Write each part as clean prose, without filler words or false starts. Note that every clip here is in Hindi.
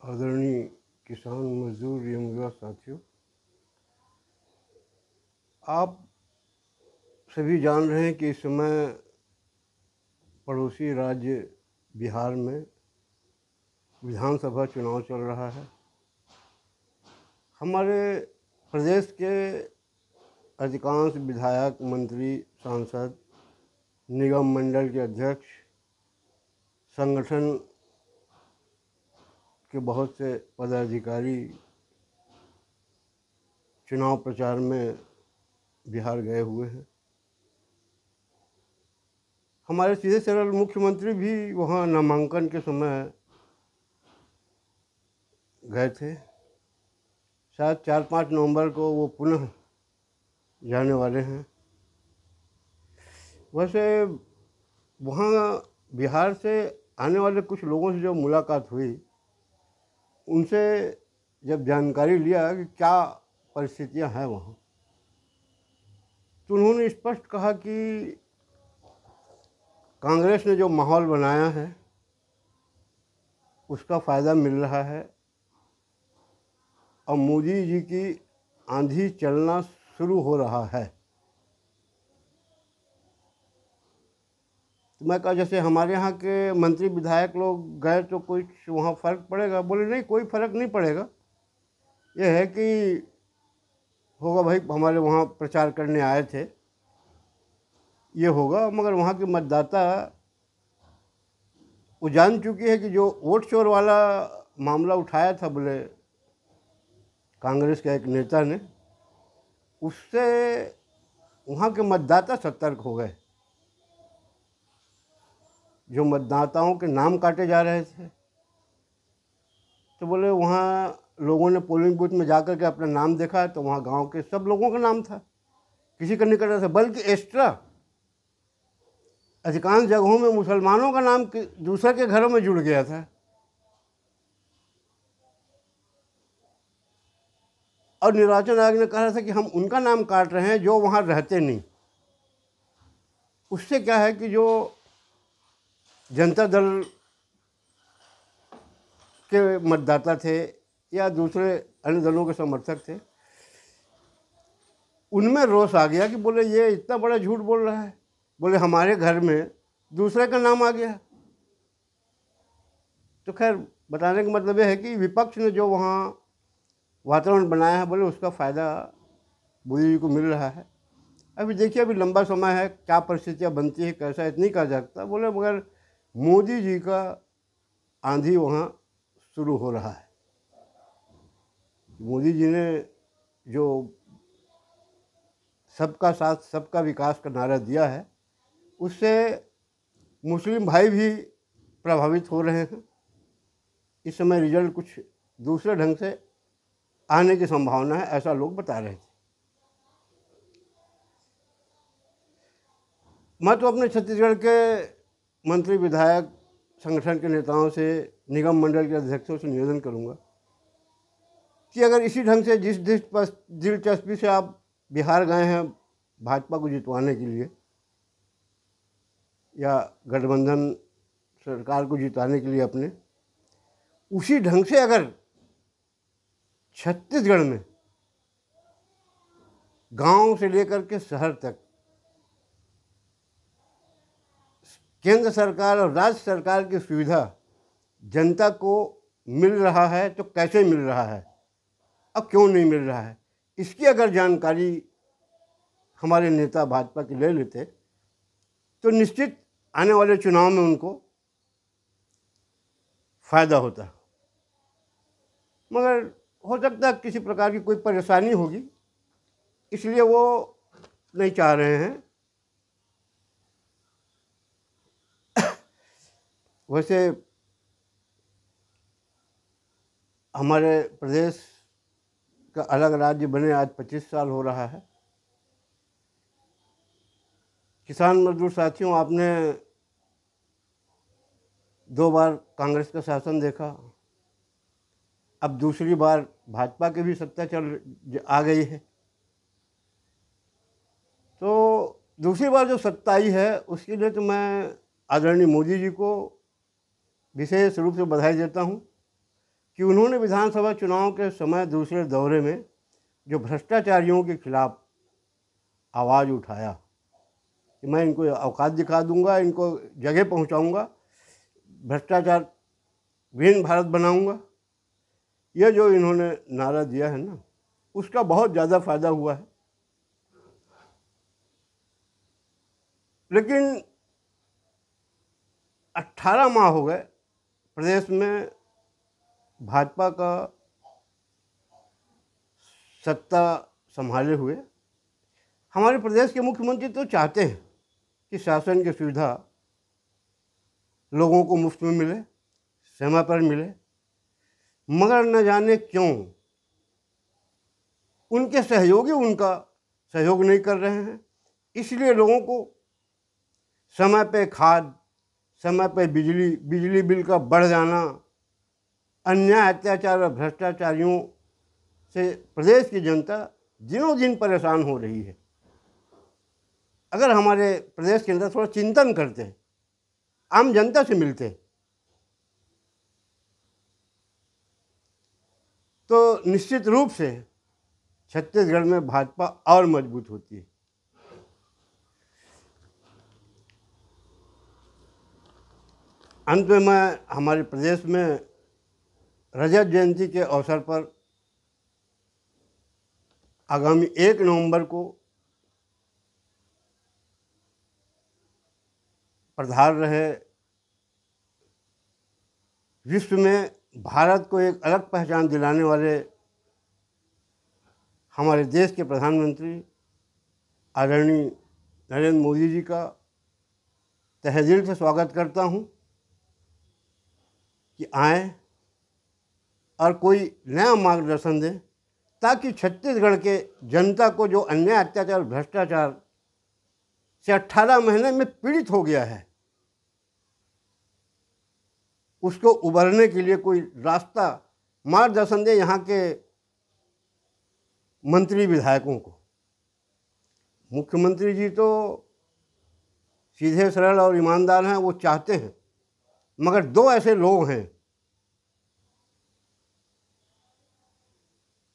आदरणीय किसान मजदूर एवं युवा साथियों, आप सभी जान रहे हैं कि इस समय पड़ोसी राज्य बिहार में विधानसभा चुनाव चल रहा है। हमारे प्रदेश के अधिकांश विधायक, मंत्री, सांसद, निगम मंडल के अध्यक्ष, संगठन के बहुत से पदाधिकारी चुनाव प्रचार में बिहार गए हुए हैं। हमारे सीधे सरल मुख्यमंत्री भी वहाँ नामांकन के समय गए थे। शायद 4-5 नवंबर को वो पुनः जाने वाले हैं। वैसे वहाँ बिहार से आने वाले कुछ लोगों से जो मुलाकात हुई, उनसे जब जानकारी लिया कि क्या परिस्थितियां हैं वहाँ, तो उन्होंने स्पष्ट कहा कि कांग्रेस ने जो माहौल बनाया है उसका फ़ायदा मिल रहा है और मोदी जी की आंधी चलना शुरू हो रहा है। तो मैं कहा जैसे हमारे यहाँ के मंत्री विधायक लोग गए तो कुछ वहाँ फ़र्क पड़ेगा? बोले नहीं, कोई फ़र्क नहीं पड़ेगा। यह है कि होगा भाई, हमारे वहाँ प्रचार करने आए थे, ये होगा। मगर वहाँ के मतदाता वो जान चुकी है कि जो वोट चोर वाला मामला उठाया था, बोले कांग्रेस के एक नेता ने, उससे वहाँ के मतदाता सतर्क हो गए। जो मतदाताओं के नाम काटे जा रहे थे, तो बोले वहाँ लोगों ने पोलिंग बूथ में जाकर के अपना नाम देखा तो वहाँ गांव के सब लोगों का नाम था, किसी का नहीं कट रहा था। बल्कि एक्स्ट्रा अधिकांश जगहों में मुसलमानों का नाम दूसरे के घरों में जुड़ गया था। और निर्वाचन आयोग ने कहा था कि हम उनका नाम काट रहे हैं जो वहाँ रहते नहीं। उससे क्या है कि जो जनता दल के मतदाता थे या दूसरे अन्य दलों के समर्थक थे, उनमें रोष आ गया कि बोले ये इतना बड़ा झूठ बोल रहा है। बोले हमारे घर में दूसरे का नाम आ गया। तो खैर, बताने का मतलब यह है कि विपक्ष ने जो वहाँ वातावरण बनाया है, बोले उसका फ़ायदा मोदी जी को मिल रहा है। अभी देखिए, अभी लंबा समय है, क्या परिस्थितियाँ बनती है, कैसा, इतनी कहा जा सकता। बोले मगर मोदी जी का आंधी वहाँ शुरू हो रहा है। मोदी जी ने जो सबका साथ सबका विकास का नारा दिया है, उससे मुस्लिम भाई भी प्रभावित हो रहे हैं। इस समय रिजल्ट कुछ दूसरे ढंग से आने की संभावना है, ऐसा लोग बता रहे थे। मैं तो अपने छत्तीसगढ़ के मंत्री, विधायक, संगठन के नेताओं से, निगम मंडल के अध्यक्षों से निवेदन करूंगा कि अगर इसी ढंग से जिस दिलचस्पी से आप बिहार गए हैं भाजपा को जितवाने के लिए या गठबंधन सरकार को जिताने के लिए अपने, उसी ढंग से अगर छत्तीसगढ़ में गांव से लेकर के शहर तक केंद्र सरकार और राज्य सरकार की सुविधा जनता को मिल रहा है, तो कैसे मिल रहा है, अब क्यों नहीं मिल रहा है, इसकी अगर जानकारी हमारे नेता भाजपा की ले लेते तो निश्चित आने वाले चुनाव में उनको फ़ायदा होता। मगर हो सकता है किसी प्रकार की कोई परेशानी होगी, इसलिए वो नहीं चाह रहे हैं। वैसे हमारे प्रदेश का अलग राज्य बने आज 25 साल हो रहा है। किसान मजदूर साथियों, आपने 2 बार कांग्रेस का शासन देखा, अब दूसरी बार भाजपा की भी सत्ता आ गई है। तो दूसरी बार जो सत्ता आई है उसके लिए तो मैं आदरणीय मोदी जी को विशेष रूप से बधाई देता हूँ। कि उन्होंने विधानसभा चुनाव के समय दूसरे दौरे में जो भ्रष्टाचारियों के खिलाफ आवाज़ उठाया कि मैं इनको औकात दिखा दूंगा, इनको जगह पहुंचाऊंगा, भ्रष्टाचार विहीन भारत बनाऊंगा, यह जो इन्होंने नारा दिया है ना, उसका बहुत ज़्यादा फायदा हुआ है। लेकिन 18 माह हो गए प्रदेश में भाजपा का सत्ता संभाले हुए। हमारे प्रदेश के मुख्यमंत्री तो चाहते हैं कि शासन की सुविधा लोगों को मुफ्त में मिले, समय पर मिले, मगर न जाने क्यों उनके सहयोगी उनका सहयोग नहीं कर रहे हैं। इसलिए लोगों को समय पे खाद, समय पे बिजली बिल का बढ़ जाना, अन्याय, अत्याचार और भ्रष्टाचारियों से प्रदेश की जनता दिनों दिन परेशान हो रही है। अगर हमारे प्रदेश के अंदर थोड़ा चिंतन करते हैं, आम जनता से मिलते हैं, तो निश्चित रूप से छत्तीसगढ़ में भाजपा और मजबूत होती है। अंत में मैं हमारे प्रदेश में रजत जयंती के अवसर पर आगामी 1 नवंबर को पधार रहे विश्व में भारत को एक अलग पहचान दिलाने वाले हमारे देश के प्रधानमंत्री आदरणीय नरेंद्र मोदी जी का तहे दिल से स्वागत करता हूं कि आएँ और कोई नया मार्गदर्शन दें, ताकि छत्तीसगढ़ के जनता को जो अन्याय, अत्याचार, भ्रष्टाचार से 18 महीने में पीड़ित हो गया है, उसको उबरने के लिए कोई रास्ता, मार्गदर्शन दे यहाँ के मंत्री विधायकों को। मुख्यमंत्री जी तो सीधे सरल और ईमानदार हैं, वो चाहते हैं, मगर दो ऐसे लोग हैं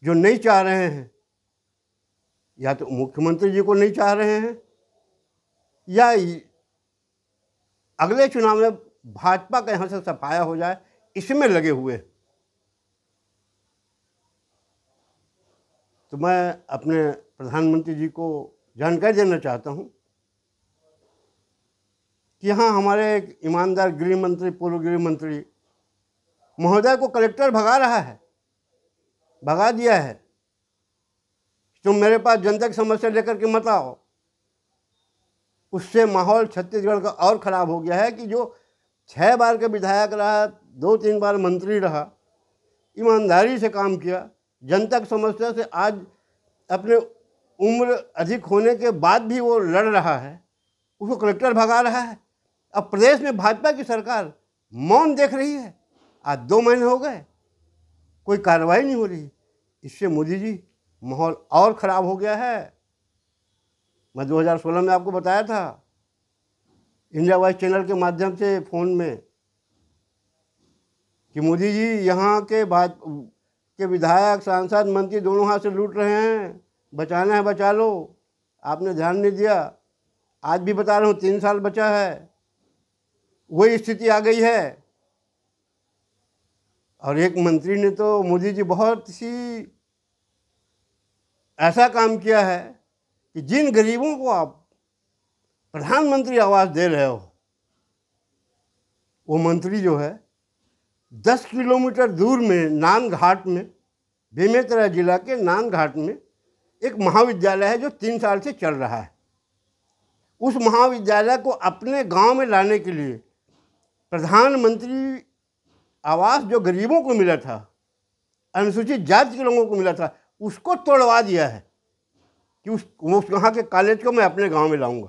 जो नहीं चाह रहे हैं। या तो मुख्यमंत्री जी को नहीं चाह रहे हैं, या अगले चुनाव में भाजपा का यहाँ से सफाया हो जाए, इसमें लगे हुए। तो मैं अपने प्रधानमंत्री जी को जानकारी देना चाहता हूँ कि यहाँ हमारे एक ईमानदार गृह मंत्री, पूर्व गृह मंत्री महोदय को कलेक्टर भगा रहा है, भगा दिया है। तुम मेरे पास जनता की समस्या लेकर के मत आओ। उससे माहौल छत्तीसगढ़ का और ख़राब हो गया है कि जो 6 बार का विधायक रहा, 2-3 बार मंत्री रहा, ईमानदारी से काम किया, जनता की समस्या से आज अपने उम्र अधिक होने के बाद भी वो लड़ रहा है, उसको कलेक्टर भगा रहा है। अब प्रदेश में भाजपा की सरकार मौन देख रही है। आज 2 महीने हो गए, कोई कार्रवाई नहीं हो रही। इससे मोदी जी माहौल और ख़राब हो गया है। मैं 2016 में आपको बताया था इंडिया वॉइस चैनल के माध्यम से फ़ोन में कि मोदी जी यहाँ के विधायक, सांसद, मंत्री दोनों हाथ से लूट रहे हैं, बचाना है बचा लो। आपने ध्यान नहीं दिया। आज भी बता रहा हूँ, 3 साल बचा है, वही स्थिति आ गई है। और एक मंत्री ने तो मोदी जी बहुत सी ऐसा काम किया है कि जिन गरीबों को आप प्रधानमंत्री आवास दे रहे हो, वो मंत्री जो है 10 किलोमीटर दूर में नांदघाट में, बेमेतरा जिला के नांदघाट में एक महाविद्यालय है जो 3 साल से चल रहा है। उस महाविद्यालय को अपने गांव में लाने के लिए प्रधानमंत्री आवास जो गरीबों को मिला था, अनुसूचित जाति के लोगों को मिला था, उसको तोड़वा दिया है कि उस वहाँ के कॉलेज को मैं अपने गांव में लाऊंगा।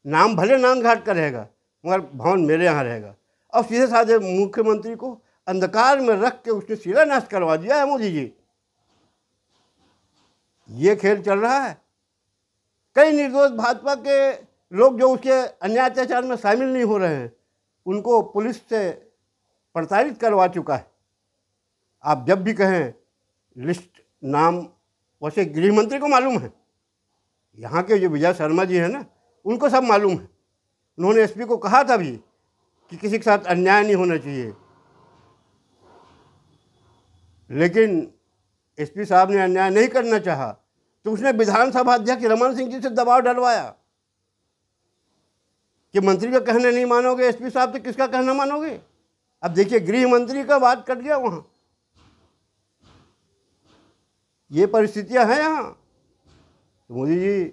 नाम भले नांदघाट का रहेगा, मगर भवन मेरे यहाँ रहेगा। और सीधे साधे मुख्यमंत्री को अंधकार में रख के उसने शिलान्यास करवा दिया है मोदी जी। ये खेल चल रहा है। कई निर्दोष भाजपा के लोग जो उसके अन्याय अत्याचार में शामिल नहीं हो रहे हैं, उनको पुलिस से प्रताड़ित करवा चुका है। आप जब भी कहें लिस्ट नाम, वैसे गृह मंत्री को मालूम है, यहाँ के जो विजय शर्मा जी हैं ना, उनको सब मालूम है। उन्होंने एसपी को कहा था भी कि किसी के साथ अन्याय नहीं होना चाहिए, लेकिन एसपी साहब ने अन्याय नहीं करना चाहा, तो उसने विधानसभा अध्यक्ष रमन सिंह जी से दबाव डलवाया कि मंत्री का कहना नहीं मानोगे, एसपी साहब तो किसका कहना मानोगे। अब देखिए, गृह मंत्री का बात कट गया वहाँ। ये परिस्थितियां हैं यहाँ। तो मोदी जी,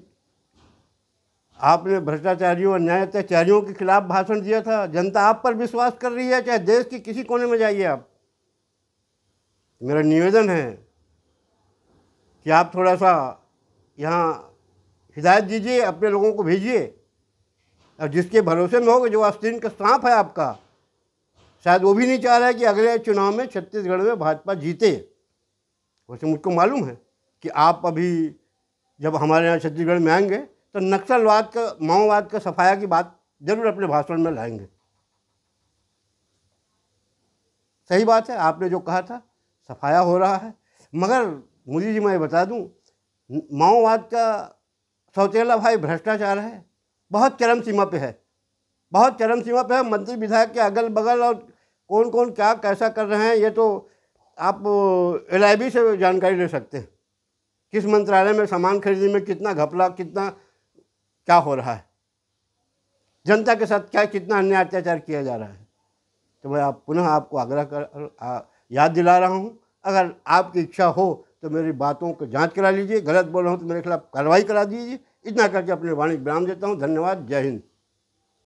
आपने भ्रष्टाचारियों अन्याय अत्याचारियों के खिलाफ भाषण दिया था, जनता आप पर विश्वास कर रही है, चाहे देश के किसी कोने में जाइए आप। मेरा निवेदन है कि आप थोड़ा सा यहाँ हिदायत दीजिए, अपने लोगों को भेजिए, और जिसके भरोसे में होगा, जो आस्तीन का सांप है आपका, शायद वो भी नहीं चाह रहा है कि अगले चुनाव में छत्तीसगढ़ में भाजपा जीते। वैसे मुझको मालूम है कि आप अभी जब हमारे यहाँ छत्तीसगढ़ में आएंगे तो नक्सलवाद का, माओवाद का सफाया की बात जरूर अपने भाषण में लाएंगे। सही बात है, आपने जो कहा था, सफाया हो रहा है। मगर मोदी जी, मैं बता दूं, माओवाद का सौतेला भाई भ्रष्टाचार है, बहुत चरम सीमा पे है, बहुत चरम सीमा पे है। मंत्री विधायक के अगल बगल और कौन कौन क्या कैसा कर रहे हैं, ये तो आप LIB से जानकारी ले सकते हैं। किस मंत्रालय में सामान खरीदने में कितना घपला, कितना क्या हो रहा है, जनता के साथ क्या कितना अन्याय अत्याचार किया जा रहा है। तो मैं पुनः आपको आग्रह कर याद दिला रहा हूँ, अगर आपकी इच्छा हो तो मेरी बातों को जांच करा लीजिए, गलत बोल रहा हूँ तो मेरे खिलाफ कार्रवाई करा दीजिए। इतना करके अपनी वाणी विराम देता हूँ। धन्यवाद। जय हिंद।